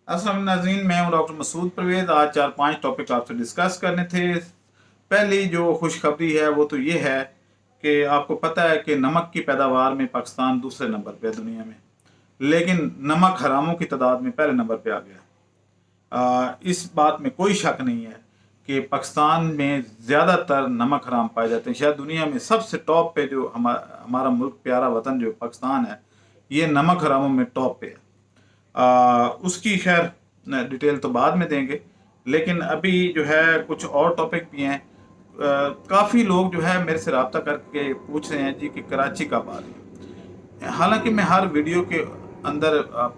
अस्सलाम नाज़रीन, मैं हूं डॉक्टर मसूद परवेज़। आज 4-5 टॉपिक आपसे डिस्कस करने थे। पहली जो खुशखबरी है वो तो ये है कि आपको पता है कि नमक की पैदावार में पाकिस्तान दूसरे नंबर पे है दुनिया में, लेकिन नमक हरामों की तादाद में पहले नंबर पे आ गया। इस बात में कोई शक नहीं है कि पाकिस्तान में ज़्यादातर नमक हराम पाए जाते हैं। शायद दुनिया में सबसे टॉप पे जो हमारा मुल्क प्यारा वतन जो पाकिस्तान है, ये नमक हरामों में टॉप पे है। उसकी खैर डिटेल तो बाद में देंगे, लेकिन अभी जो है कुछ और टॉपिक भी हैं। काफ़ी लोग जो है मेरे से रब्ता करके पूछ रहे हैं जी कि कराची कब आ रही है। हालांकि मैं हर वीडियो के अंदर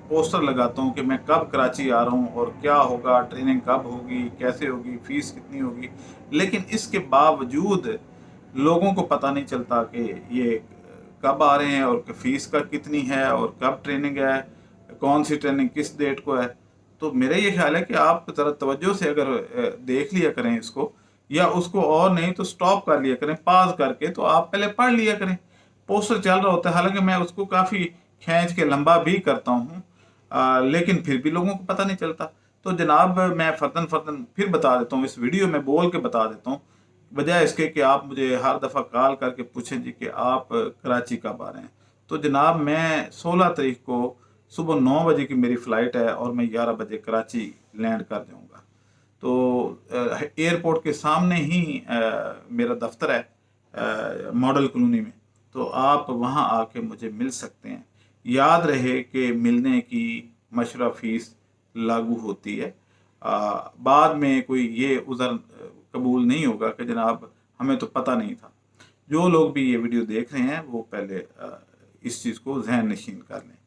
पोस्टर लगाता हूँ कि मैं कब कराची आ रहा हूँ और क्या होगा, ट्रेनिंग कब होगी, कैसे होगी, फीस कितनी होगी, लेकिन इसके बावजूद लोगों को पता नहीं चलता कि ये कब आ रहे हैं और फीस का कितनी है और कब ट्रेनिंग है, कौन सी ट्रेनिंग किस डेट को है। तो मेरा ये ख्याल है कि आप ज़रा तवज्जो से अगर देख लिया करें इसको, या उसको और नहीं तो स्टॉप कर लिया करें, पाज करके तो आप पहले पढ़ लिया करें। पोस्टर चल रहा होता है, हालांकि मैं उसको काफ़ी खींच के लंबा भी करता हूँ, लेकिन फिर भी लोगों को पता नहीं चलता। तो जनाब मैं फर्दन फर्दन फिर बता देता हूँ, इस वीडियो में बोल के बता देता हूँ, बजाय इसके कि आप मुझे हर दफ़ा कॉल करके पूछें जी कि आप कराची कब आ रहे हैं। तो जनाब मैं 16 तारीख को सुबह 9 बजे की मेरी फ़्लाइट है और मैं 11 बजे कराची लैंड कर जाऊंगा। तो एयरपोर्ट के सामने ही मेरा दफ्तर है, मॉडल कॉलोनी में। तो आप वहाँ आके मुझे मिल सकते हैं। याद रहे कि मिलने की मशरा फ़ीस लागू होती है। बाद में कोई ये उज़र कबूल नहीं होगा कि जनाब हमें तो पता नहीं था। जो लोग भी ये वीडियो देख रहे हैं वो पहले इस चीज़ को जहन नशीन कर लें,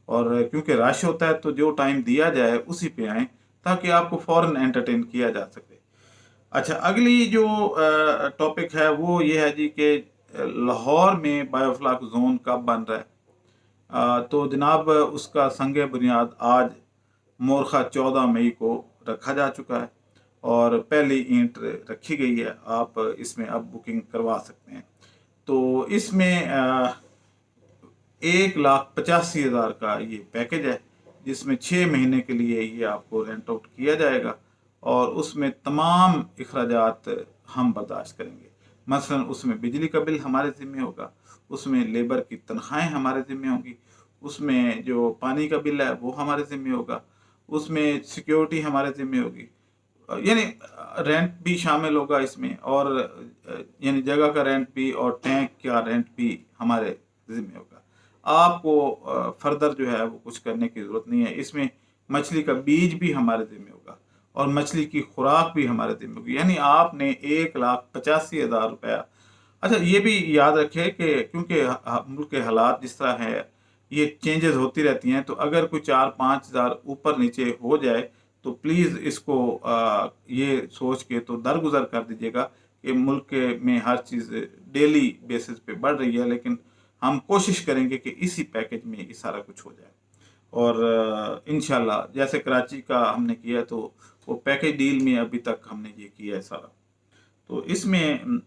और क्योंकि रश होता है तो जो टाइम दिया जाए उसी पे आएँ, ताकि आपको फ़ौरन एंटरटेन किया जा सके। अच्छा, अगली जो टॉपिक है वो ये है जी कि लाहौर में बायोफ्लॉक जोन कब बन रहा है। तो जनाब उसका संग बुनियाद आज मोरखा 14 मई को रखा जा चुका है और पहली ईंट रखी गई है। आप इसमें अब बुकिंग करवा सकते हैं। तो इसमें 1,85,000 का ये पैकेज है, जिसमें 6 महीने के लिए ये आपको रेंट आउट किया जाएगा और उसमें तमाम अखराजात हम बर्दाश्त करेंगे। मसलन उसमें बिजली का बिल हमारे ज़िम्मे होगा, उसमें लेबर की तनख्वाहें हमारे ज़िम्मे होंगी, उसमें जो पानी का बिल है वो हमारे ज़िम्मे होगा, उसमें सिक्योरिटी हमारे ज़िम्मे होगी, यानी रेंट भी शामिल होगा इसमें, और यानी जगह का रेंट भी और टैंक का रेंट भी हमारे ज़िम्मे होगा। आपको फर्दर जो है वो कुछ करने की ज़रूरत नहीं है। इसमें मछली का बीज भी हमारे ज़िम्मे होगा और मछली की खुराक भी हमारे ज़िम्मे होगी। यानी आपने 1,85,000 रुपया। अच्छा, ये भी याद रखें कि क्योंकि मुल्क के हालात जिस तरह है, ये चेंजेस होती रहती हैं, तो अगर कोई 4-5 हज़ार ऊपर नीचे हो जाए तो प्लीज़ इसको ये सोच के तो दरगुजर कर दीजिएगा कि मुल्क में हर चीज़ डेली बेसिस पे बढ़ रही है, लेकिन हम कोशिश करेंगे कि इसी पैकेज में ये सारा कुछ हो जाए। और इंशाल्लाह जैसे कराची का हमने किया, तो वो पैकेज डील में अभी तक हमने ये किया है सारा। तो इसमें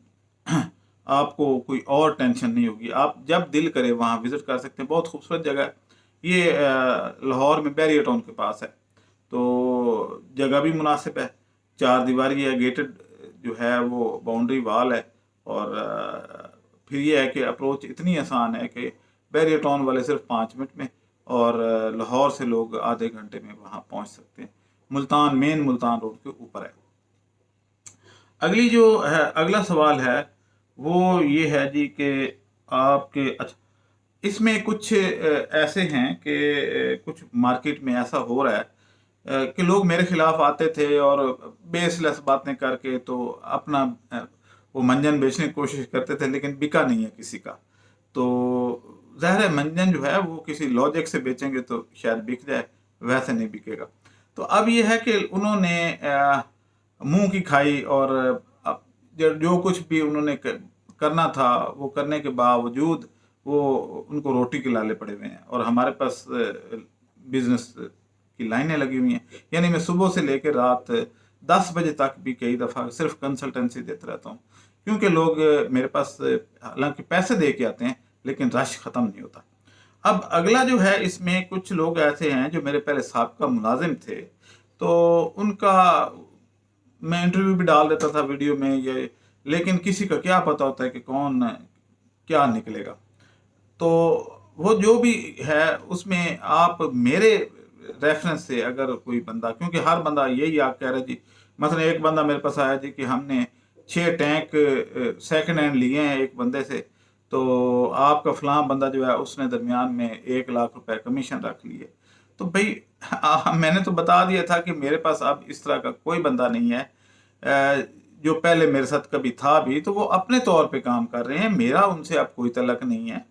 आपको कोई और टेंशन नहीं होगी। आप जब दिल करे वहाँ विज़िट कर सकते हैं। बहुत खूबसूरत जगह है ये, लाहौर में बैरियर टाउन के पास है, तो जगह भी मुनासिब है। 4 दीवारी है, गेटेड जो है वो बाउंड्री वाल है, और फिर ये है कि अप्रोच इतनी आसान है कि बैरियर टाउन वाले सिर्फ 5 मिनट में, और लाहौर से लोग आधे घंटे में वहाँ पहुँच सकते हैं। मुल्तान, मेन मुल्तान रोड के ऊपर है। अगली जो है, अगला सवाल है वो ये है जी कि आपके, अच्छा, इसमें कुछ ऐसे हैं कि कुछ मार्केट में ऐसा हो रहा है कि लोग मेरे खिलाफ आते थे और बेसलेस बातें करके तो अपना वो मंजन बेचने की कोशिश करते थे, लेकिन बिका नहीं है किसी का। तो ज़ाहिर है मंजन जो है वो किसी लॉजिक से बेचेंगे तो शायद बिक जाए, वैसे नहीं बिकेगा। तो अब ये है कि उन्होंने मुंह की खाई, और जो कुछ भी उन्होंने करना था वो करने के बावजूद वो उनको रोटी के लाले पड़े हुए हैं, और हमारे पास बिजनेस की लाइनें लगी हुई हैं। यानी मैं सुबह से लेकर रात 10 बजे तक भी कई दफ़ा सिर्फ कंसल्टेंसी देता रहता हूँ, क्योंकि लोग मेरे पास हालांकि पैसे दे के आते हैं, लेकिन रश ख़त्म नहीं होता। अब अगला जो है, इसमें कुछ लोग ऐसे हैं जो मेरे पहले साबिका मुलाजिम थे, तो उनका मैं इंटरव्यू भी डाल देता था वीडियो में ये, लेकिन किसी का क्या पता होता है कि कौन क्या निकलेगा। तो वो जो भी है उसमें आप मेरे रेफरेंस से अगर कोई बंदा, क्योंकि हर बंदा यही आप कह रहे जी, मतलब एक बंदा मेरे पास आया जी कि हमने 6 टैंक सेकंड हैंड लिए हैं एक बंदे से, तो आपका फलां बंदा जो है उसने दरमियान में 1 लाख रुपए कमीशन रख लिए। तो भाई मैंने तो बता दिया था कि मेरे पास अब इस तरह का कोई बंदा नहीं है। जो पहले मेरे साथ कभी था भी, तो वो अपने तौर पे काम कर रहे हैं, मेरा उनसे अब कोई तल्लक नहीं है।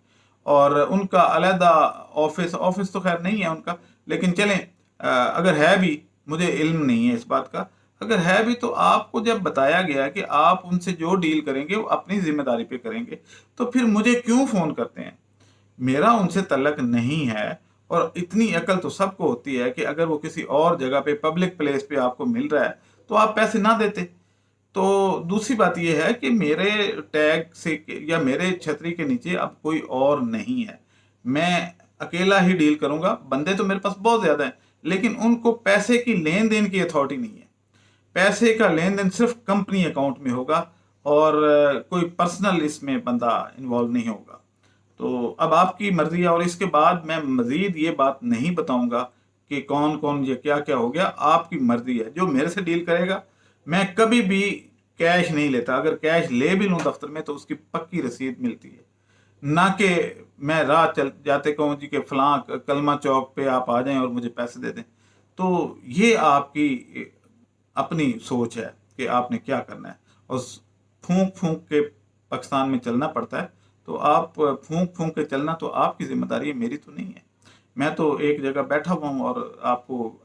और उनका अलहदा ऑफिस ऑफिस तो खैर नहीं है उनका, लेकिन चलें, अगर है भी, मुझे इल्म नहीं है इस बात का, अगर है भी तो आपको जब बताया गया कि आप उनसे जो डील करेंगे वो अपनी जिम्मेदारी पे करेंगे, तो फिर मुझे क्यों फ़ोन करते हैं? मेरा उनसे तल्लक नहीं है। और इतनी अकल तो सबको होती है कि अगर वो किसी और जगह पे पब्लिक प्लेस पे आपको मिल रहा है तो आप पैसे ना देते। तो दूसरी बात ये है कि मेरे टैग से या मेरे छतरी के नीचे अब कोई और नहीं है, मैं अकेला ही डील करूंगा। बंदे तो मेरे पास बहुत ज्यादा हैं, लेकिन उनको पैसे की लेन देन की अथॉरिटी नहीं है। पैसे का लेन देन सिर्फ कंपनी अकाउंट में होगा, और कोई पर्सनल इसमें बंदा इन्वॉल्व नहीं होगा। तो अब आपकी मर्जी है, और इसके बाद मैं मजीद ये बात नहीं बताऊंगा कि कौन कौन ये क्या क्या हो गया। आपकी मर्जी है, जो मेरे से डील करेगा। मैं कभी भी कैश नहीं लेता, अगर कैश ले भी लूं दफ्तर में तो उसकी पक्की रसीद मिलती है, ना कि मैं राह चल जाते कहूँ जी कि फलां कलमा चौक पे आप आ जाएं और मुझे पैसे दे दें। तो ये आपकी अपनी सोच है कि आपने क्या करना है, और फूंक फूंक के पाकिस्तान में चलना पड़ता है। तो आप फूंक फूंक के चलना तो आपकी जिम्मेदारी है, मेरी तो नहीं है। मैं तो एक जगह बैठा हुआ हूँ, और आपको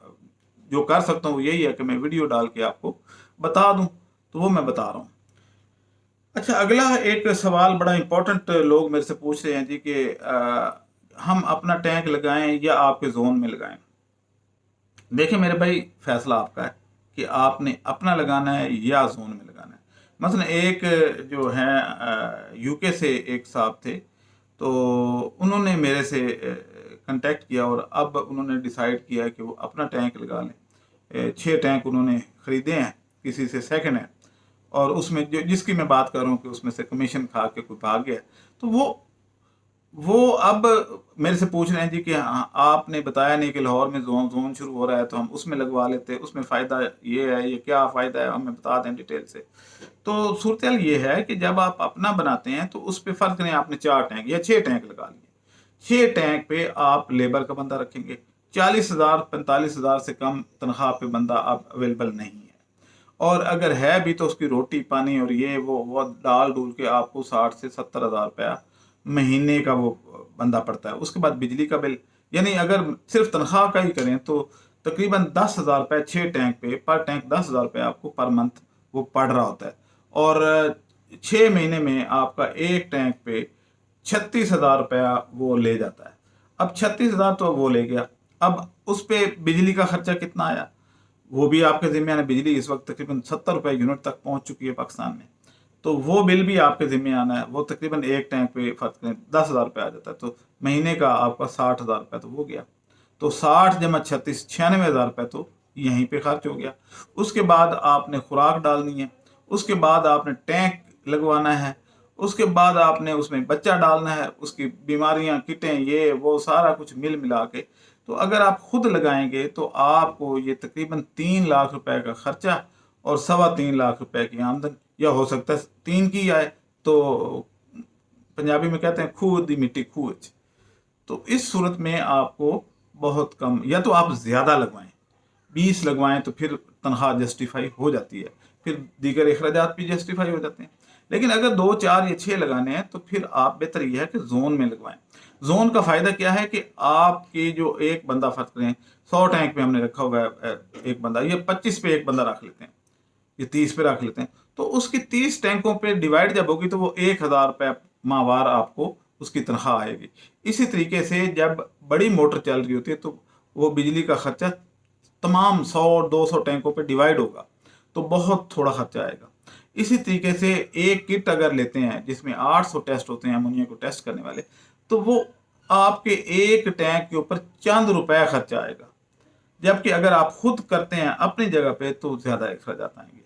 जो कर सकता हूँ यही है कि मैं वीडियो डाल के आपको बता दूं, तो वो मैं बता रहा हूँ। अच्छा, अगला एक सवाल बड़ा इंपॉर्टेंट लोग मेरे से पूछ रहे हैं जी कि हम अपना टैंक लगाएं या आपके जोन में लगाएं। देखिए मेरे भाई, फैसला आपका है कि आपने अपना लगाना है या जोन में लगाना है। मसलन एक जो है यूके से एक साहब थे, तो उन्होंने मेरे से कांटेक्ट किया, और अब उन्होंने डिसाइड किया कि वो अपना टैंक लगा लें। 6 टैंक उन्होंने ख़रीदे हैं किसी से सेकंड हैंड, और उसमें जो जिसकी मैं बात कर रहा हूँ कि उसमें से कमीशन खा के कोई भाग गया, तो वो अब मेरे से पूछ रहे हैं जी कि हाँ, आपने बताया नहीं कि लाहौर में जोन जोन शुरू हो रहा है, तो हम उसमें लगवा लेते, उसमें फ़ायदा ये है, ये क्या फ़ायदा है, हमें बता दें डिटेल से। तो सूरत ये है कि जब आप अपना बनाते हैं तो उस पर फ़र्क नहीं, आपने 4 टैंक या 6 टैंक लगा लिए, 6 टैंक पे आप लेबर का बंदा रखेंगे, 40,000 45,000 से कम तनख्वाह पे बंदा आप अवेलेबल नहीं है। और अगर है भी तो उसकी रोटी पानी और ये वो डाल डूल के आपको 60 से 70 हज़ार रुपया महीने का वो बंदा पड़ता है। उसके बाद बिजली का बिल, यानी अगर सिर्फ तनख्वाह का ही करें तो तकरीबन 10,000 रुपये 6 टैंक पे, पर टैंक 10,000 रुपये आपको पर मंथ वो पड़ रहा होता है। और 6 महीने में आपका एक टैंक पे 36,000 रुपया वो ले जाता है। अब 36,000 तो वो ले गया, अब उस पे बिजली का खर्चा कितना आया वो भी आपके जिम्मे आना। बिजली इस वक्त तकरीबन 70 रुपए यूनिट तक पहुंच चुकी है पाकिस्तान में, तो वो बिल भी आपके जिम्मे आना है। वो तकरीबन एक टैंक पे फर्क 10,000 रुपये आ जाता है, तो महीने का आपका 60,000 रुपये तो हो गया। तो 60 जमा 36 96,000 रुपये तो यहीं पे खर्च हो गया। उसके बाद आपने खुराक डालनी है, उसके बाद आपने टैंक लगवाना है, उसके बाद आपने उसमें बच्चा डालना है, उसकी बीमारियां किटें ये वो सारा कुछ मिल मिला के, तो अगर आप खुद लगाएंगे तो आपको ये तकरीबन 3 लाख रुपए का खर्चा और 3.25 लाख रुपए की आमदन, या हो सकता है 3 की आए। तो पंजाबी में कहते हैं खूह दी मिट्टी खूह। तो इस सूरत में आपको बहुत कम, या तो आप ज़्यादा लगवाएं, 20 लगवाएं तो फिर तनख्वाह जस्टिफाई हो जाती है, फिर दीगर अखराजात भी जस्टिफाई हो जाते हैं। लेकिन अगर 2 4 या 6 लगाने हैं तो फिर आप बेहतर यह है कि जोन में लगवाएं। जोन का फ़ायदा क्या है कि आपके जो एक बंदा फर्क करें, 100 टैंक पे हमने रखा हुआ है एक बंदा, या 25 पे एक बंदा रख लेते हैं, या 30 पे रख लेते हैं, तो उसकी 30 टैंकों पे डिवाइड जब होगी तो वो 1,000 रुपये माहवार आपको उसकी तनख्वाह आएगी। इसी तरीके से जब बड़ी मोटर चल रही होती है तो वो बिजली का खर्चा तमाम 100 200 टैंकों पे डिवाइड होगा, तो बहुत थोड़ा खर्चा आएगा। इसी तरीके से एक किट अगर लेते हैं जिसमें 800 टेस्ट होते हैं अमोनिया को टेस्ट करने वाले, तो वो आपके एक टैंक के ऊपर चंद रुपए खर्चा आएगा, जबकि अगर आप खुद करते हैं अपनी जगह पे तो ज़्यादा अखराजात आएंगे।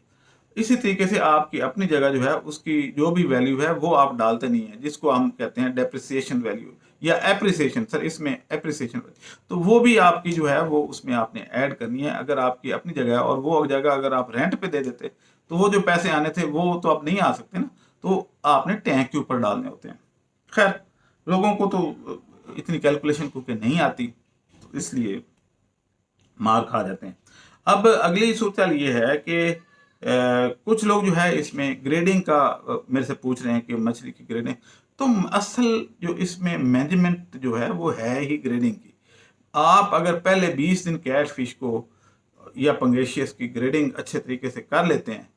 इसी तरीके से आपकी अपनी जगह जो है उसकी जो भी वैल्यू है वो आप डालते नहीं है, जिसको हम कहते हैं डेप्रिसिएशन वैल्यू या एप्रिसिएशन, सर इसमें एप्रिसिएशन, तो वो भी आपकी जो है वो उसमें आपने ऐड करनी है। अगर आपकी अपनी जगह है और वो जगह अगर आप रेंट पे दे देते तो वो जो पैसे आने थे वो तो अब नहीं आ सकते ना, तो आपने टैंक के ऊपर डालने होते हैं। खैर, लोगों को तो इतनी कैलकुलेशन क्योंकि नहीं आती, तो इसलिए मार खा जाते हैं। अब अगली सूरत ये है कि कुछ लोग जो है इसमें ग्रेडिंग का मेरे से पूछ रहे हैं कि मछली की ग्रेडिंग, तो असल जो इसमें मैनेजमेंट जो है वो है ही ग्रेडिंग की। आप अगर पहले 20 दिन कैट फिश को या पंगेशियस की ग्रेडिंग अच्छे तरीके से कर लेते हैं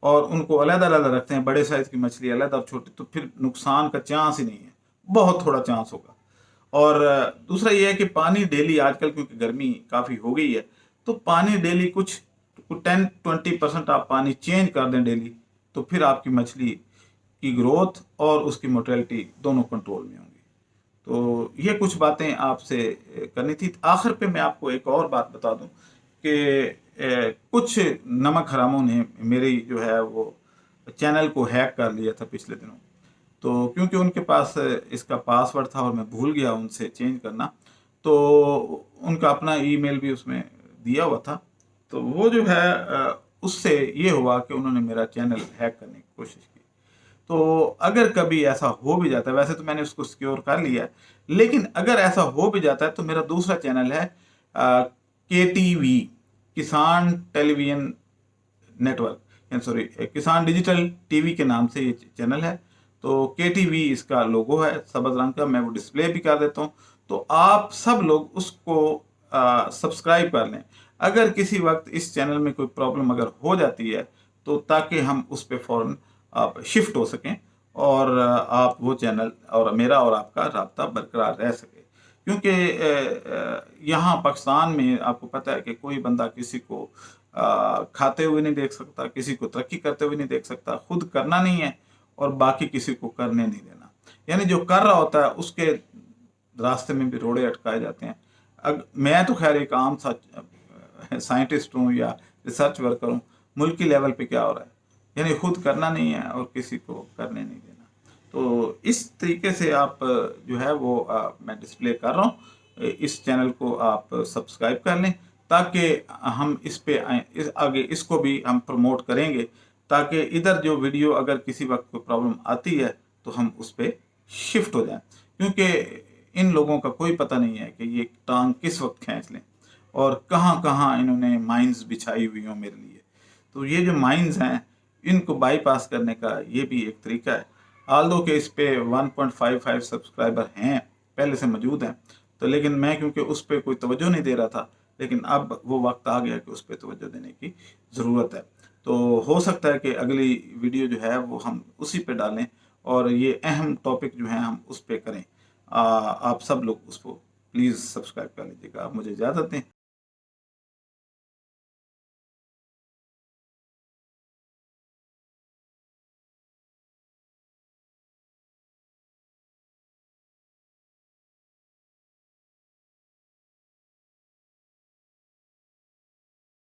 और उनको अलग अलग रखते हैं, बड़े साइज की मछली अलग और छोटी, तो फिर नुकसान का चांस ही नहीं है, बहुत थोड़ा चांस होगा। और दूसरा ये है कि पानी डेली, आजकल क्योंकि गर्मी काफ़ी हो गई है, तो पानी डेली कुछ 10-20% आप पानी चेंज कर दें डेली, तो फिर आपकी मछली की ग्रोथ और उसकी मोर्टेलिटी दोनों कंट्रोल में होंगी। तो ये कुछ बातें आपसे करनी थी। आखिर पे मैं आपको एक और बात बता दूं कि कुछ नमक हरामों ने मेरी जो है वो चैनल को हैक कर लिया था पिछले दिनों, तो क्योंकि उनके पास इसका पासवर्ड था और मैं भूल गया उनसे चेंज करना, तो उनका अपना ईमेल भी उसमें दिया हुआ था, तो वो जो है उससे ये हुआ कि उन्होंने मेरा चैनल हैक करने की कोशिश की। तो अगर कभी ऐसा हो भी जाता है, वैसे तो मैंने उसको सिक्योर कर लिया है, लेकिन अगर ऐसा हो भी जाता है तो मेरा दूसरा चैनल है KTV, किसान टेलीविजन नेटवर्क, सॉरी किसान डिजिटल टीवी के नाम से ये चैनल है। तो KTV इसका लोगो है सब्ज रंग का, मैं वो डिस्प्ले भी कर देता हूँ, तो आप सब लोग उसको सब्सक्राइब कर लें। अगर किसी वक्त इस चैनल में कोई प्रॉब्लम अगर हो जाती है तो ताकि हम उस पर फ़ौरन आप शिफ्ट हो सकें और आप वो चैनल और मेरा और आपका राब्ता बरकरार रह सके। क्योंकि यहाँ पाकिस्तान में आपको पता है कि कोई बंदा किसी को खाते हुए नहीं देख सकता, किसी को तरक्की करते हुए नहीं देख सकता, खुद करना नहीं है और बाकी किसी को करने नहीं देना। यानी जो कर रहा होता है उसके रास्ते में भी रोड़े अटकाए जाते हैं। मैं तो खैर एक आम सा साइंटिस्ट हूँ या रिसर्च वर्कर हूँ, मुल्की लेवल पे क्या हो रहा है, यानी खुद करना नहीं है और किसी को करने नहीं देना। तो इस तरीके से आप जो है वो मैं डिस्प्ले कर रहा हूँ, इस चैनल को आप सब्सक्राइब कर लें ताकि हम इस पे आगे इसको भी हम प्रमोट करेंगे, ताकि इधर जो वीडियो अगर किसी वक्त कोई प्रॉब्लम आती है तो हम उस पर शिफ्ट हो जाएं। क्योंकि इन लोगों का कोई पता नहीं है कि ये टांग किस वक्त खींच लें और कहाँ कहाँ इन्होंने माइंस बिछाई हुई हों मेरे लिए। तो ये जो माइंस हैं इनको बाईपास करने का ये भी एक तरीका है। आल्दो के इस पे 1.55 सब्सक्राइबर हैं, पहले से मौजूद हैं, तो लेकिन मैं क्योंकि उस पर कोई तवज्जो नहीं दे रहा था, लेकिन अब वो वक्त आ गया कि उस पर तवज्जो देने की ज़रूरत है। तो हो सकता है कि अगली वीडियो जो है वो हम उसी पे डालें और ये अहम टॉपिक जो है हम उस पर करें। आप सब लोग उसको प्लीज़ सब्सक्राइब कर लीजिएगा। आप मुझे इजाज़त दें।